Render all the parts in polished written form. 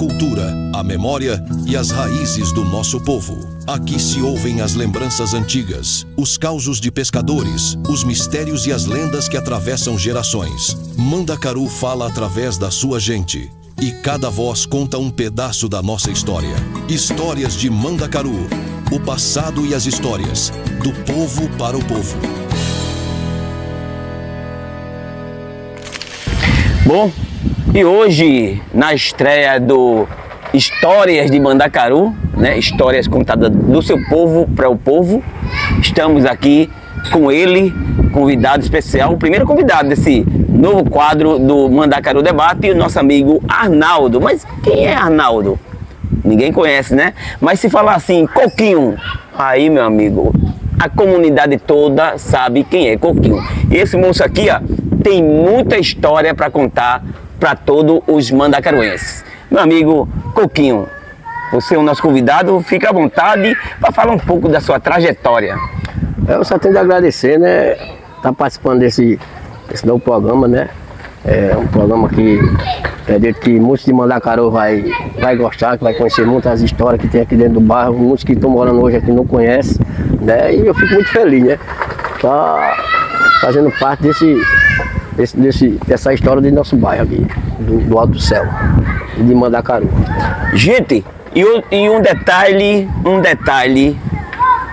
cultura, a memória e as raízes do nosso povo. Aqui se ouvem as lembranças antigas, os causos de pescadores, os mistérios e as lendas que atravessam gerações. Mandacaru fala através da sua gente. E cada voz conta um pedaço da nossa história. Histórias de Mandacaru. O passado e as histórias. Do povo para o povo. Bom, e hoje, na estreia do Histórias de Mandacaru, né? Histórias contadas do seu povo para o povo, estamos aqui com ele, convidado especial, o primeiro convidado desse novo quadro do Mandacaru Debate, o nosso amigo Arnaldo. Mas quem é Arnaldo? Ninguém conhece, né? Mas se falar assim, Coquinho, aí, meu amigo, a comunidade toda sabe quem é Coquinho. E esse moço aqui, ó, tem muita história para contar para todos os mandacaruenses. Meu amigo Coquinho, você é o nosso convidado, fica à vontade para falar um pouco da sua trajetória. Eu só tenho de agradecer, né? Estar participando desse novo programa, né? É um programa que acredito que muitos de Mandacaru vai gostar, que vai conhecer muitas histórias que tem aqui dentro do bairro, muitos que estão morando hoje aqui não conhecem, né? E eu fico muito feliz, né? Tá fazendo parte dessa história do nosso bairro aqui, do Alto do Céu, de Mandacaru. Gente, e um detalhe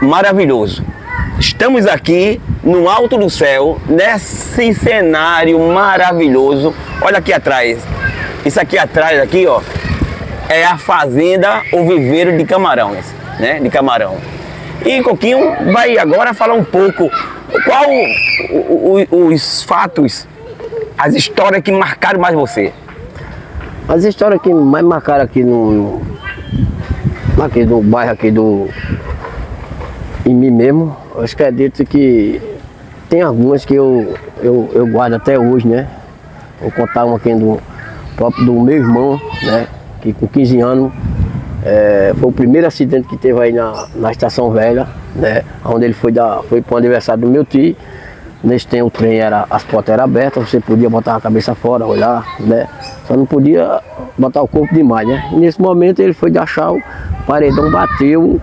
maravilhoso. Estamos aqui no Alto do Céu, nesse cenário maravilhoso. Olha aqui atrás. Isso aqui atrás, aqui, ó, é a fazenda, o viveiro de camarões, né? De camarão. E Coquinho vai agora falar um pouco qual os fatos, as histórias que marcaram mais você. As histórias que mais marcaram aqui no bairro aqui em mim mesmo, eu acredito que tem algumas que eu guardo até hoje, né? Vou contar uma aqui do meu irmão, né? Que com 15 anos foi o primeiro acidente que teve aí na Estação Velha, né? Onde ele foi para o aniversário do meu tio. Nesse tempo o trem as portas eram abertas, você podia botar a cabeça fora, olhar, né? Só não podia botar o corpo demais, né? E nesse momento ele foi de achar, o paredão bateu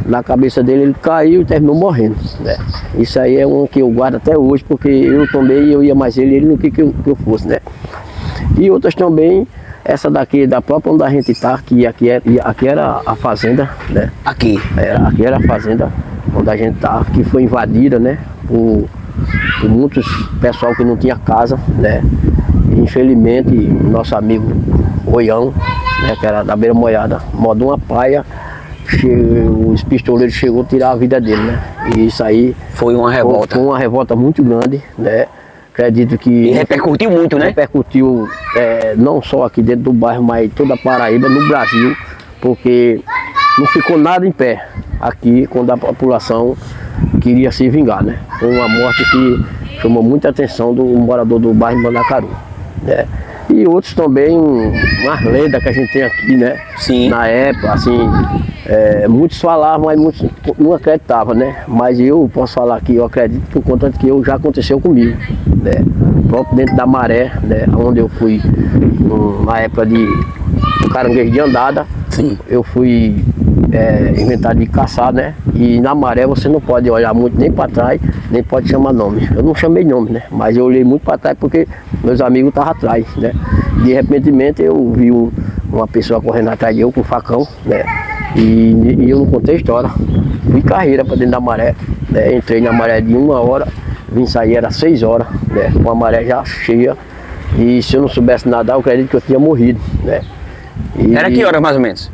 na cabeça dele, ele caiu e terminou morrendo, né? Isso aí é um que eu guardo até hoje, porque eu também, eu ia mais ele não queria que eu fosse, né? E outras também, essa daqui da própria onde a gente tá, que aqui era a fazenda, né? Aqui era a fazenda onde a gente tá, que foi invadida, né? Por muitos pessoal que não tinha casa, né? E, infelizmente, nosso amigo Oião, né, que era da Beira Moiada, mandou uma paia, os pistoleiros chegou a tirar a vida dele, né? E isso aí foi uma revolta. Foi uma revolta muito grande, né? Acredito que... E repercutiu muito, né? Repercutiu não só aqui dentro do bairro, mas toda a Paraíba, no Brasil, porque não ficou nada em pé aqui quando a população queria se vingar, né? Foi uma morte que chamou muita atenção do morador do bairro Mandacaru, né? E outros também, umas lendas que a gente tem aqui, né? Sim. Na época, assim, muitos falavam, mas muitos não acreditavam, né? Mas eu posso falar que eu acredito por conta que já aconteceu comigo, né? Próprio dentro da Maré, né? Onde eu fui na época de caranguejo de andada. Sim. Eu fui inventado de caçar, né? E na Maré você não pode olhar muito nem para trás, nem pode chamar nome. Eu não chamei nome, né? Mas eu olhei muito para trás porque meus amigos estavam atrás, né? De repentemente eu vi uma pessoa correndo atrás de eu com um facão, né? E eu não contei a história. Fui carreira para dentro da Maré, né? Entrei na Maré de 1 hora, vim sair era 6 horas, né? Com a maré já cheia. E se eu não soubesse nadar, eu acredito que eu tinha morrido, né? Era que hora mais ou menos?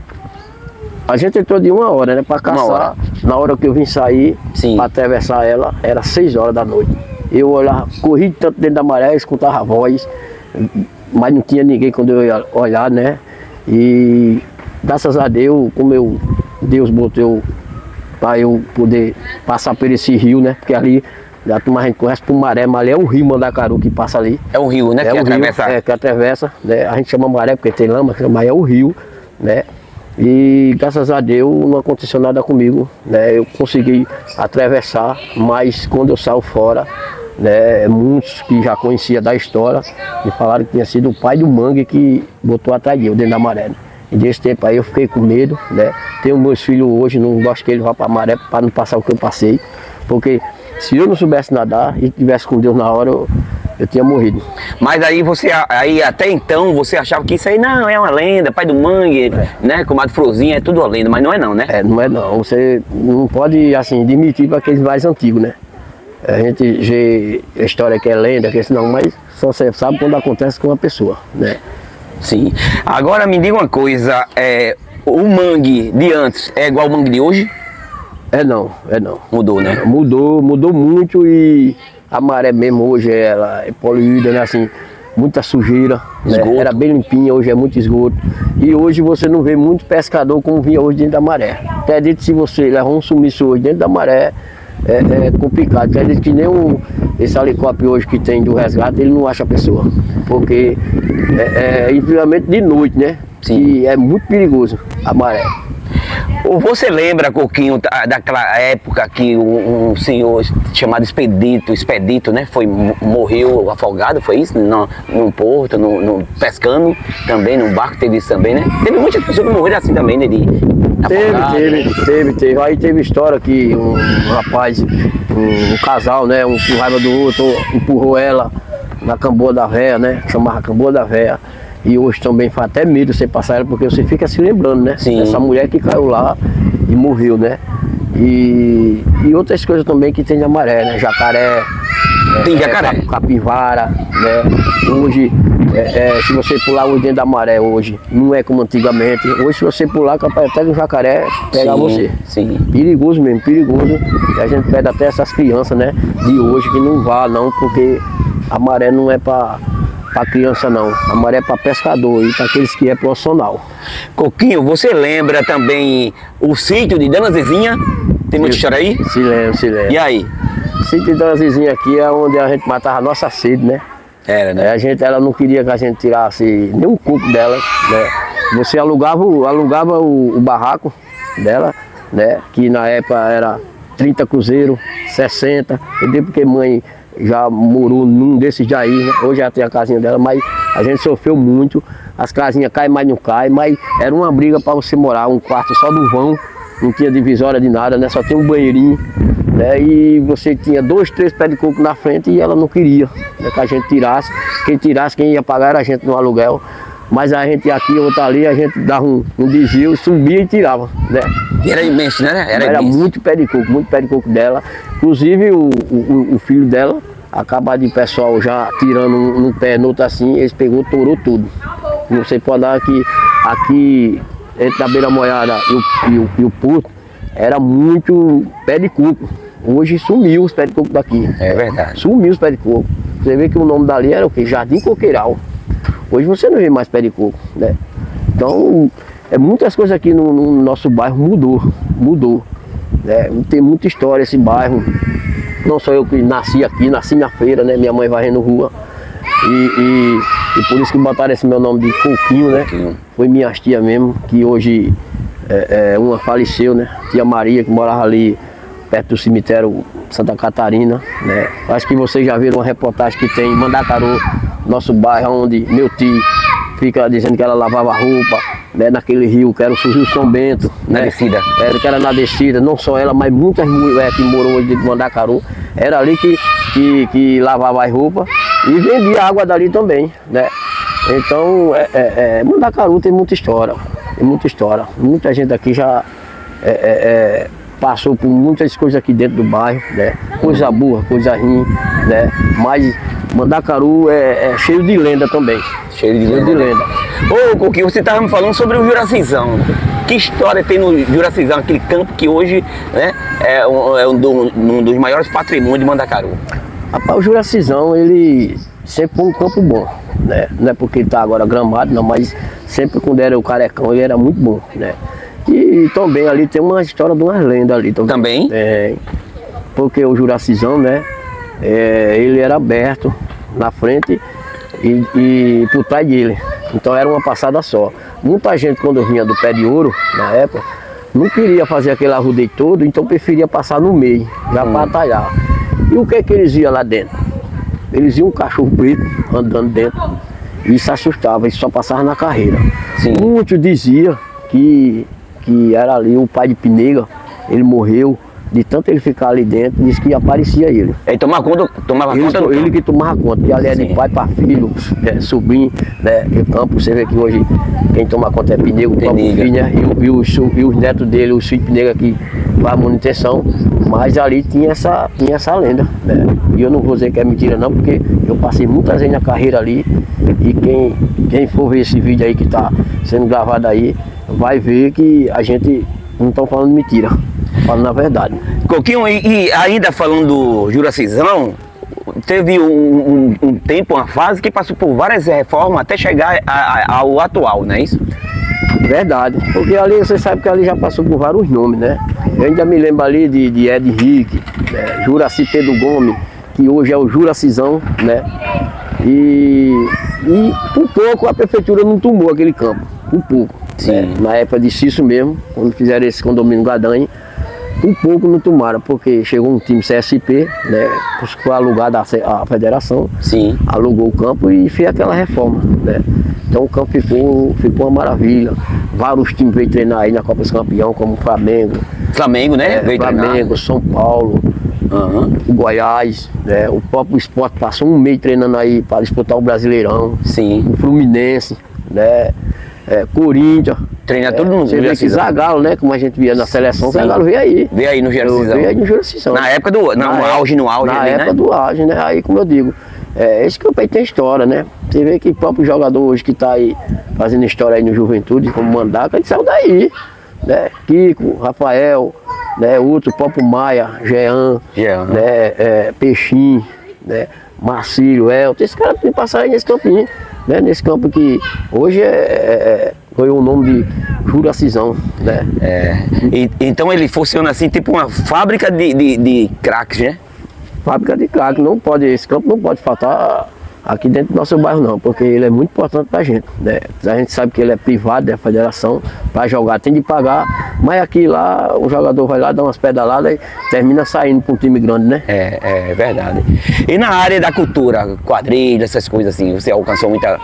A gente entrou de 1 hora, né, para caçar. Na hora que eu vim sair, para atravessar ela, era 6 horas da noite. Eu olhava, corri tanto dentro da maré, escutava a voz, mas não tinha ninguém quando eu ia olhar, né? E graças a Deus, como Deus botou para eu poder passar por esse rio, né? Porque ali, a gente conhece por maré, mas ali é o rio Mandacaru que passa ali. É o rio, né? Que atravessa. Que atravessa, né? A gente chama maré porque tem lama, mas é o rio, né? E graças a Deus não aconteceu nada comigo, né? Eu consegui atravessar, mas quando eu saio fora, né, muitos que já conheciam da história me falaram que tinha sido o pai do Mangue que botou atrás de eu dentro da maré. E desse tempo aí eu fiquei com medo, né? Tenho meus filhos hoje, não gosto que eles vá para maré para não passar o que eu passei. Porque se eu não soubesse nadar e tivesse com Deus na hora, eu tinha morrido. Mas aí você, aí até então, você achava que isso aí não é uma lenda, pai do mangue, né? Comadre Florzinha, é tudo uma lenda, mas não é não, né? Não é não. Você não pode, assim, admitir para aqueles mais antigos, né? A gente vê a história que é lenda, que não, mas só você sabe quando acontece com uma pessoa, né? Sim. Agora me diga uma coisa, o mangue de antes é igual ao mangue de hoje? É não. Mudou, né? Mudou muito e a maré mesmo hoje ela é poluída, né? Assim, muita sujeira, né? Era bem limpinha, hoje é muito esgoto. E hoje você não vê muito pescador como vinha hoje dentro da maré. Acredito que se você levar um sumiço hoje dentro da maré, é complicado. Acredito que nem esse helicóptero hoje que tem do resgate, ele não acha a pessoa. Porque infelizmente de noite, né? Sim. E é muito perigoso a maré. Você lembra, Coquinho, daquela época que um senhor chamado Expedito, né? Morreu afogado, foi isso? Num porto, pescando também, num barco, teve isso também, né? Teve muitas pessoas que morreram assim também, né? Teve. Aí teve história que um rapaz, um casal, né? Um com raiva do outro, empurrou ela na Camboa da Véia, né? Chamava Camboa da Véia. E hoje também faz até medo você passar ela, porque você fica se lembrando, né? Sim. Essa mulher que caiu lá e morreu, né? E outras coisas também que tem na maré, né? Jacaré, tem jacaré. Capivara, né? Hoje, se você pular hoje dentro da maré hoje, não é como antigamente. Hoje se você pular, capaz até um jacaré pegar você. Sim. Perigoso mesmo, perigoso. E a gente pede até essas crianças, né? De hoje que não vá não, porque a maré não é para criança não, a maré é para pescador e para aqueles que é profissional. Coquinho, você lembra também o sítio de Dona Zezinha? Tem muita história aí? Se lembra. E aí? O sítio de Dona Zezinha aqui é onde a gente matava a nossa sede, né? Era, né? Ela não queria que a gente tirasse nenhum coco dela, né? Você alugava o barraco dela, né? Que na época era 30 cruzeiros, 60, entendeu? Porque mãe já morou num desses daí, né? Hoje já tem a casinha dela, mas a gente sofreu muito. As casinhas caem, mas não caem, mas era uma briga para você morar, um quarto só do vão, não tinha divisória de nada, né? Só tinha um banheirinho, né? E você tinha 2, 3 pés de coco na frente e ela não queria, né? Que a gente tirasse. Quem ia pagar era a gente no aluguel. Mas a gente aqui, outra ali, a gente dava um desvio, subia e tirava, né? E era imenso, né? Era imenso. muito pé de coco dela. Inclusive o filho dela, acaba de pessoal já tirando um pé, no outro assim, eles torou tudo. Você pode dar aqui entre a beira molhada e o porto, era muito pé de coco. Hoje sumiu os pés de coco daqui. É verdade. Sumiu os pés de coco. Você vê que o nome dali era o quê? Jardim Coqueiral. Hoje você não vê mais pé de coco, né? Então, muitas coisas aqui no nosso bairro mudou. Né? Tem muita história esse bairro. Não sou eu que nasci aqui, nasci na feira, né? Minha mãe varrendo rua. E por isso que botaram esse meu nome de Coquinho, né? Foi minha tia mesmo, que hoje uma faleceu, né? Tia Maria, que morava ali perto do cemitério Santa Catarina, né? Acho que vocês já viram uma reportagem que tem em Mandacaru, nosso bairro, onde meu tio fica dizendo que ela lavava roupa, né, naquele rio, que era o Rio São Bento, né? Na descida. Que era na descida, não só ela, mas muitas mulheres que moram hoje de Mandacaru, era ali que lavava as roupas e vendia água dali também, né? Então, Mandacaru tem muita história, Muita gente aqui já passou por muitas coisas aqui dentro do bairro, né? Coisa boa, coisa ruim, né? Mas Mandacaru é cheio de lenda também. Cheio de lenda. Ô, Coquinho, você estava me falando sobre o Juracizão. Que história tem no Juracizão, aquele campo que hoje, né, é um dos maiores patrimônios de Mandacaru? Rapaz, o Juracizão, ele sempre foi um campo bom, né? Não é porque ele está agora gramado, não, mas sempre quando era o Carecão, ele era muito bom, né? E também ali tem uma história de umas lendas ali. Também? Porque o Juracizão, né, ele era aberto na frente e por trás dele. Então era uma passada só. Muita gente, quando vinha do Pé de Ouro, na época, não queria fazer aquele arrudeio todo, então preferia passar no meio, já para atalhar. E o que eles iam lá dentro? Eles iam um cachorro preto andando dentro. Isso assustava, isso só passava na carreira. Sim. Muitos diziam que era ali o pai de Pinega, ele morreu, de tanto ele ficar ali dentro, disse que aparecia ele. Ele tomava conta do Ele que tomava conta, e ali é de Sim. pai para filho, sobrinho, né? E o campo, você vê que hoje quem toma conta é Pinega, o próprio Pinega. filho, né? E os netos dele, os filhos de Pinega que faz a manutenção, mas ali tinha essa lenda, né? E eu não vou dizer que é mentira não, porque eu passei muitas vezes na carreira ali, e quem for ver esse vídeo aí que está sendo gravado aí, vai ver que a gente não está falando mentira, falando a verdade. Coquinho, e ainda falando do Juracizão, teve um tempo, uma fase que passou por várias reformas até chegar ao atual, não é isso? Verdade, porque ali você sabe que ali já passou por vários nomes, né? Eu ainda me lembro ali de Ed Henrique, né? Juraci Pedro Gomes, que hoje é o Juracizão, né? E por pouco a prefeitura não tomou aquele campo, por pouco. Sim. Né? Na época de Cício mesmo, quando fizeram esse condomínio Gadanha, por pouco não tomaram, porque chegou um time CSP, né? Foi alugado a federação, Sim. alugou o campo e fez aquela reforma, né? Então o campo ficou uma maravilha. Vários times veio treinar aí na Copa dos Campeões, como o Flamengo, Né? Veio treinar. Flamengo, São Paulo, o Goiás, né? O próprio Sport passou um mês treinando aí para disputar o Brasileirão, Sim. o Fluminense, né? Corinthians. Treinar tudo no Você vê que Juracizão. Zagallo, né? Como a gente via na seleção, Sim. Zagallo veio aí. Veio aí no Juracizão. Veio aí no Juracizão. Na época no auge Na ali, época né? do auge, né? Aí, como eu digo, esse campo aí tem história, né? Você vê que o próprio jogador hoje que está aí fazendo história aí no Juventude, como Mandaca, ele saiu daí, né? Kiko, Rafael, né? Outro, o próprio Maia, Jean, né? Peixinho, né? Marcílio, Elton, esse cara tem que passar aí nesse campinho, né? Nesse campo que hoje ganhou o nome de Juracizão, né? Então ele funciona assim, tipo uma fábrica de craques, né? Fábrica de craque, esse campo não pode faltar aqui dentro do nosso bairro não, porque ele é muito importante pra gente, né? A gente sabe que ele é privado da federação, para jogar tem de pagar, mas aqui lá o jogador vai lá, dá umas pedaladas e termina saindo para um time grande, né? É verdade. E na área da cultura, quadrilha, essas coisas assim, você alcançou muita...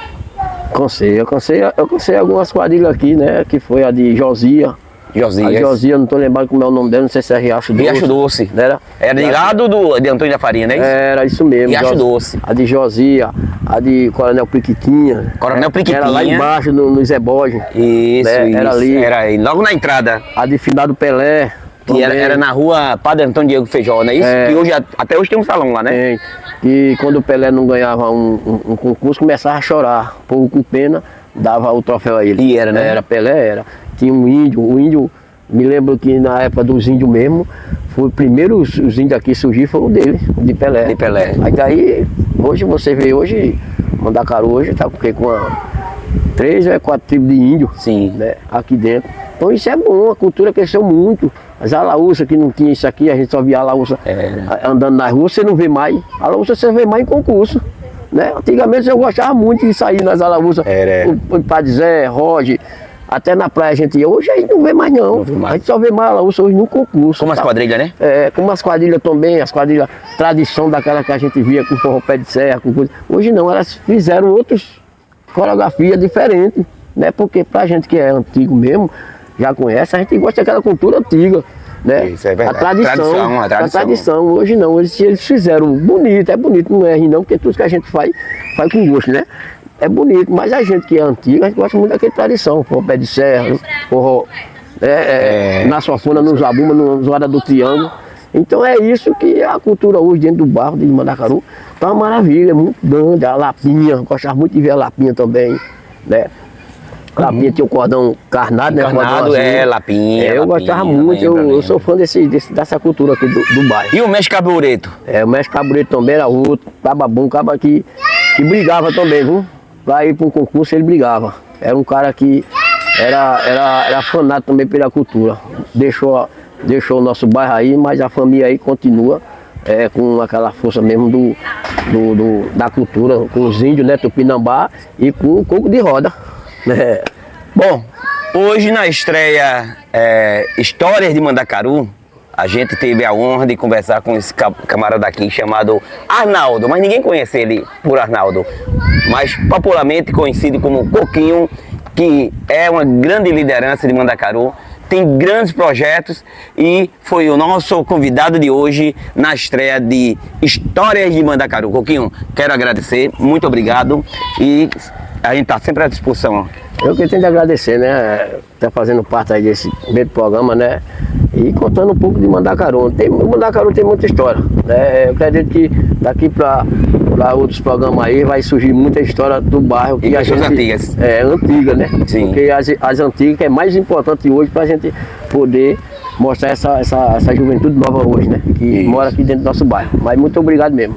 Eu cansei algumas quadrilhas aqui, né? Que foi a de Josia. A Josia, não tô lembrando como é o nome dela, não sei se é Riacho Doce. Riacho Doce. Era de lá de Antônio da Farinha, não é isso? Era isso mesmo. Riacho Doce. A de Josia, a de Coronel Priquitinha. Coronel Priquitinha. Era lá embaixo, no Zé Borges. Isso, né? isso. Era ali. Era aí, logo na entrada. A de Finado Pelé. Que era na rua Padre Antônio Diego Feijó, não é isso? Que hoje, até hoje tem um salão lá, né? Tem. E quando o Pelé não ganhava um concurso, começava a chorar. O povo com pena dava o troféu a ele. E era, né? Era Pelé, era. Tinha um índio, me lembro que na época dos índios mesmo, foi o primeiro os índios aqui surgir foi o dele, de Pelé. De Pelé. Aí daí, hoje você vê, Mandacaru hoje tá com 3 ou 4 tribos de índio. Sim. Né, aqui dentro. Então isso é bom, a cultura cresceu muito. As alaúças que não tinha isso aqui, a gente só via alaúça andando na rua, você não vê mais. Alaúça você vê mais em concurso. Né? Antigamente eu gostava muito de sair nas alaúças. O Padre Zé, Roger, até na praia a gente ia. Hoje a gente não vê mais não. A gente só vê mais alaúça hoje no concurso. Como as quadrilhas, né? Como as quadrilhas também, as quadrilhas tradição daquela que a gente via com forró pé de serra, com coisa. Hoje não, elas fizeram outras coreografias diferentes, né? Porque pra gente que é antigo mesmo, já conhece, a gente gosta daquela cultura antiga. Né? Isso é verdade. A tradição. Hoje não, eles fizeram bonito, é bonito, não é ruim não, porque tudo que a gente faz com gosto, né? É bonito, mas a gente que é antiga, a gente gosta muito daquela tradição, forró pé de serra, forró na sanfona, no zabumba, no zoada do triângulo. Então é isso que a cultura hoje dentro do bairro de Mandacaru tá uma maravilha, é muito grande, a lapinha, gostava muito de ver a lapinha também, né? Lapinha tinha o cordão carnado, né? Carnado, lapinha. Eu gostava muito, eu sou fã dessa cultura aqui do bairro. E o mestre Cabureto? O mestre Cabureto também era outro, caba bom, caba que brigava também, viu? Pra ir para um concurso ele brigava. Era um cara que era fanático também pela cultura. Deixou o nosso bairro aí, mas a família aí continua com aquela força mesmo da cultura, com os índios, né? Tupinambá e com o coco de roda. Bom, hoje na estreia Histórias de Mandacaru, A gente teve a honra de conversar com esse camarada aqui chamado Arnaldo, mas ninguém conhece ele por Arnaldo, mas popularmente conhecido como Coquinho, que é uma grande liderança de Mandacaru, tem grandes projetos e foi o nosso convidado de hoje na estreia de Histórias de Mandacaru. Coquinho, quero agradecer, muito obrigado e a gente está sempre à disposição. Eu que tenho de agradecer, né? Tá fazendo parte aí desse primeiro programa, né? E contando um pouco de Mandacaru. Mandacaru tem muita história, né? Eu acredito que daqui para outros programas aí vai surgir muita história do bairro. E as antigas. Antiga, né? Sim. Porque as antigas que é mais importante hoje para a gente poder mostrar essa juventude nova hoje, né? Que mora aqui dentro do nosso bairro. Mas muito obrigado mesmo.